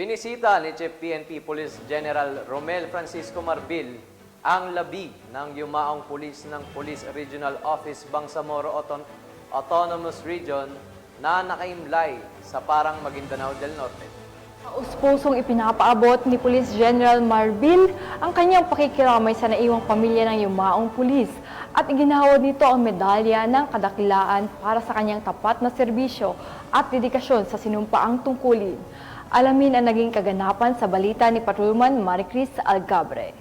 Binisita ni Chief PNP Police General Romel Francisco Marbil ang labi ng yumaong pulis ng Police Regional Office Bangsamoro Autonomous Region na nakaimlay sa Parang Maguindanao del Norte. Taus-pusong ipinapaabot ni Police General Marbil ang kanyang pakikiramay sa naiwang pamilya ng yumaong pulis at iginahawad nito ang medalya ng kadakilaan para sa kanyang tapat na serbisyo at dedikasyon sa sinumpaang tungkulin. Alamin ang naging kaganapan sa balita ni Patrolman Maricris Algabre.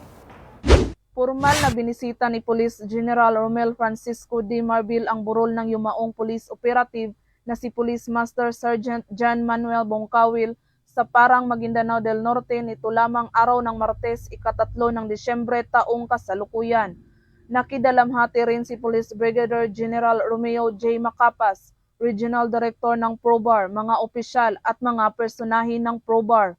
Formal na binisita ni Police General Romel Francisco D. Marbil ang burol ng yumaong police operative na si Police Master Sergeant John Manuel Bongkawil sa Parang Maguindanao del Norte nito lamang araw ng Martes, ika-3 ng Disyembre taong kasalukuyan. Nakidalamhati rin si Police Brigadier General Romeo J. Macapas, Regional Director ng PROBAR, mga opisyal at mga personahin ng PROBAR.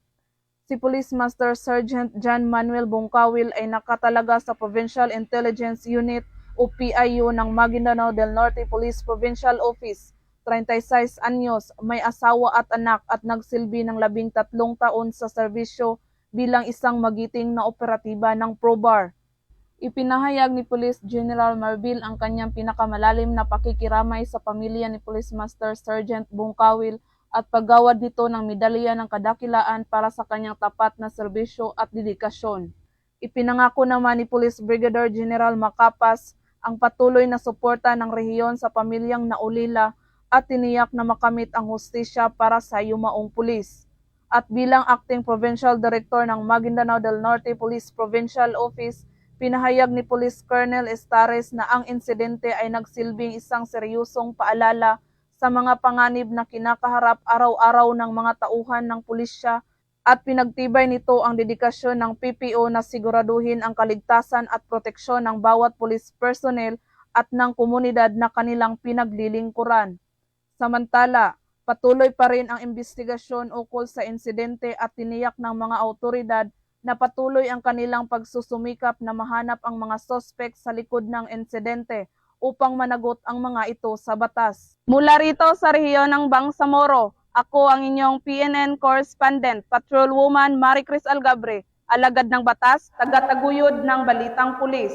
Si Police Master Sergeant John Manuel Bongkawil ay nakatalaga sa Provincial Intelligence Unit o PIU ng Maguindanao del Norte Police Provincial Office. 36 anyos, may asawa at anak at nagsilbi ng 13 taon sa serbisyo bilang isang magiting na operatiba ng PROBAR. Ipinahayag ni Police General Marbil ang kanyang pinakamalalim na pakikiramay sa pamilya ni Police Master Sergeant Bongkawil at paggawad nito ng medalya ng kadakilaan para sa kanyang tapat na serbisyo at dedikasyon. Ipinangako naman ni Police Brigadier General Macapas ang patuloy na suporta ng rehiyon sa pamilyang naulila at tiniyak na makamit ang hustisya para sa yumaong pulis. At bilang Acting Provincial Director ng Maguindanao del Norte Police Provincial Office, pinahayag ni Police Colonel Estares na ang insidente ay nagsilbing isang seryosong paalala sa mga panganib na kinakaharap araw-araw ng mga tauhan ng pulisya at pinagtibay nito ang dedikasyon ng PPO na siguraduhin ang kaligtasan at proteksyon ng bawat police personnel at ng komunidad na kanilang pinaglilingkuran. Samantala, patuloy pa rin ang investigasyon ukol sa insidente at tiniyak ng mga autoridad na patuloy ang kanilang pagsusumikap na mahanap ang mga sospek sa likod ng insidente upang managot ang mga ito sa batas. Mula rito sa rehiyon ng Bangsamoro, ako ang inyong PNN correspondent, Patrolwoman Maricris Algabre, alagad ng batas, tagataguyod ng Balitang Pulis.